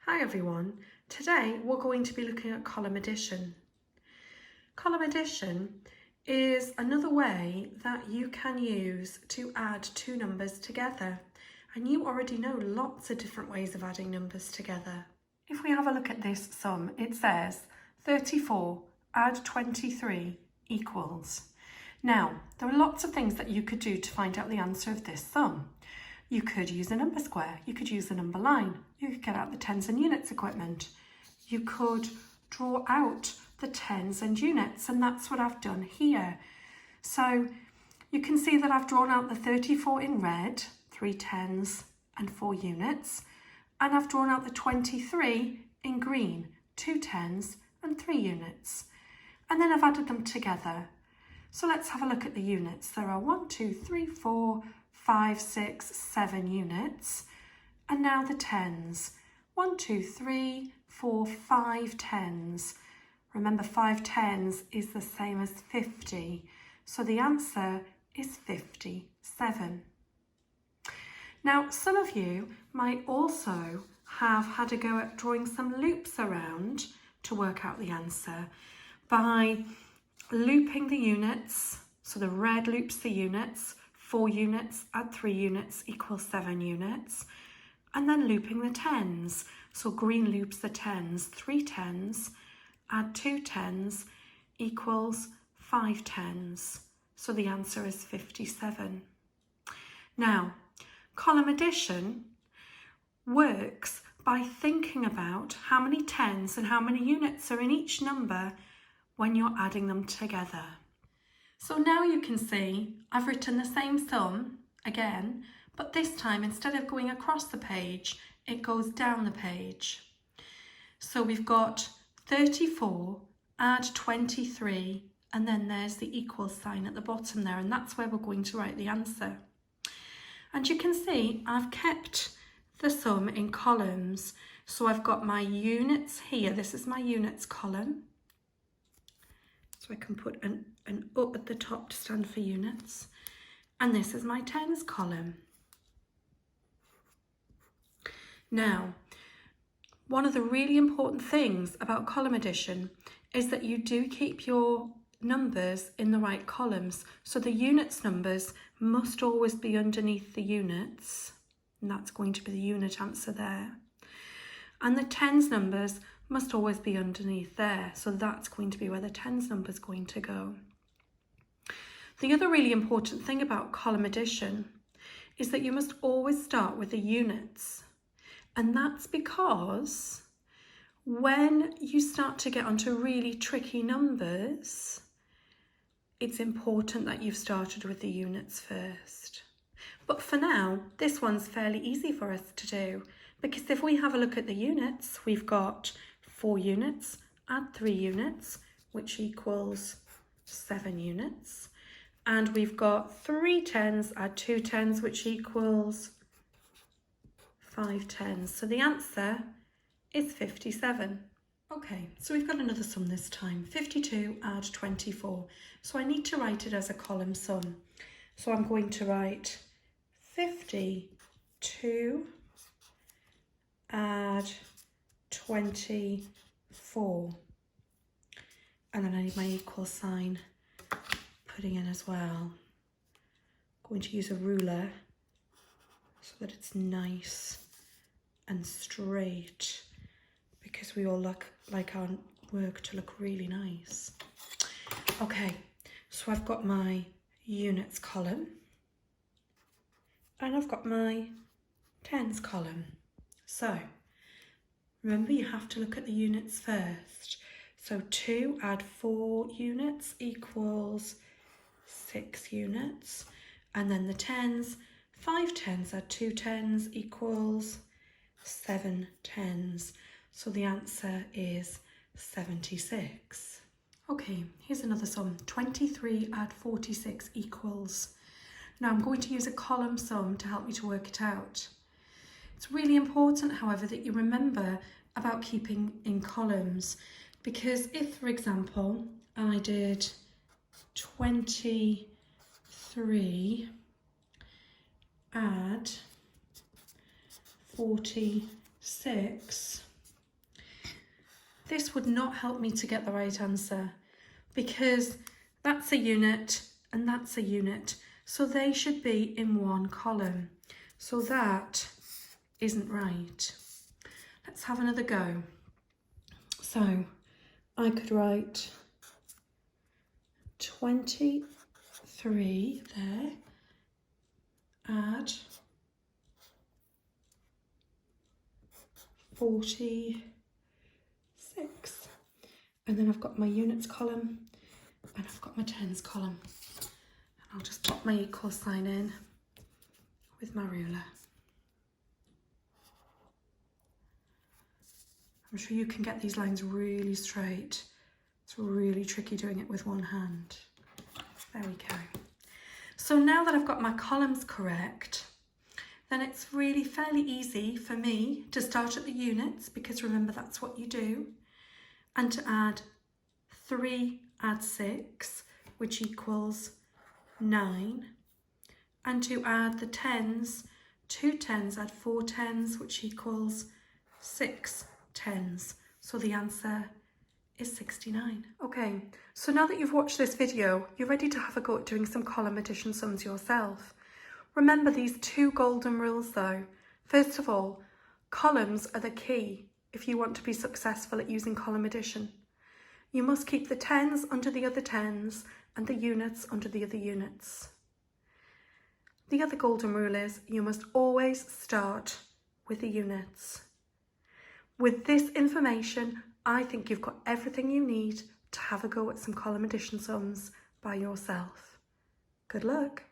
Hi everyone, today we're going to be looking at column addition. Column addition is another way that you can use to add two numbers together, and you already know lots of different ways of adding numbers together. If we have a look at this sum, it says 34 add 23 equals. Now, there are lots of things that you could do to find out the answer of this sum. You could use a number square, you could use a number line, you could get out the tens and units equipment, you could draw out the tens and units, and that's what I've done here. So you can see that I've drawn out the 34 in red, 3 tens and 4 units, and I've drawn out the 23 in green, 2 tens and 3 units. And then I've added them together. So let's have a look at the units. There are 1, 2, 3, 4, 5, 6, 7 units. And now the tens. 1, 2, 3, 4, 5 tens. Remember, 5 tens is the same as 50. So the answer is 57. Now, some of you might also have had a go at drawing some loops around to work out the answer by looping the units. So the red loops the units, 4 units add 3 units equals 7 units, and then looping the tens. So green loops the tens, 3 tens add 2 tens equals 5 tens. So the answer is 57. Now, column addition works by thinking about how many tens and how many units are in each number when you're adding them together. So now you can see I've written the same sum again, but this time instead of going across the page, it goes down the page. So we've got 34 add 23, and then there's the equal sign at the bottom there, and that's where we're going to write the answer. And you can see I've kept the sum in columns. So I've got my units here. This is my units column. So I can put an up at the top to stand for units. And this is my tens column. Now, one of the really important things about column addition is that you do keep your numbers in the right columns. So the units numbers must always be underneath the units, and that's going to be the unit answer there. And the tens numbers must always be underneath there, so that's going to be where the tens number is going to go. The other really important thing about column addition is that you must always start with the units, and that's because when you start to get onto really tricky numbers, it's important that you've started with the units first. But for now, this one's fairly easy for us to do, because if we have a look at the units, we've got 4 units, add 3 units, which equals 7 units. And we've got 3 tens, add 2 tens, which equals 5 tens. So the answer is 57. Okay, so we've got another sum this time, 52 add 24. So I need to write it as a column sum. So I'm going to write 52 add 24. And then I need my equal sign putting in as well. I'm going to use a ruler so that it's nice and straight, because we all like our work to look really nice. Okay, so I've got my units column and I've got my tens column. So remember, you have to look at the units first. So 2 add 4 units equals 6 units. And then the tens, 5 tens add 2 tens equals 7 tens. So the answer is 76. Okay, here's another sum. 23 add 46 equals. Now I'm going to use a column sum to help me to work it out. It's really important, however, that you remember about keeping in columns, because if, for example, I did 23 add 46, this would not help me to get the right answer because that's a unit and that's a unit. So they should be in one column. So that isn't right. Let's have another go. So I could write 23 there, add 46, and then I've got my units column and I've got my tens column. And I'll just pop my equal sign in with my ruler. I'm sure you can get these lines really straight. It's really tricky doing it with one hand. There we go. So now that I've got my columns correct, then it's really fairly easy for me to start at the units, because remember that's what you do, and to add 3 add 6, which equals 9, and to add the tens, 2 tens add 4 tens, which equals 6 tens. So the answer is 69. Okay, so now that you've watched this video, you're ready to have a go at doing some column addition sums yourself. Remember these 2 golden rules though. First of all, columns are the key if you want to be successful at using column addition. You must keep the tens under the other tens and the units under the other units. The other golden rule is you must always start with the units. With this information, I think you've got everything you need to have a go at some column addition sums by yourself. Good luck.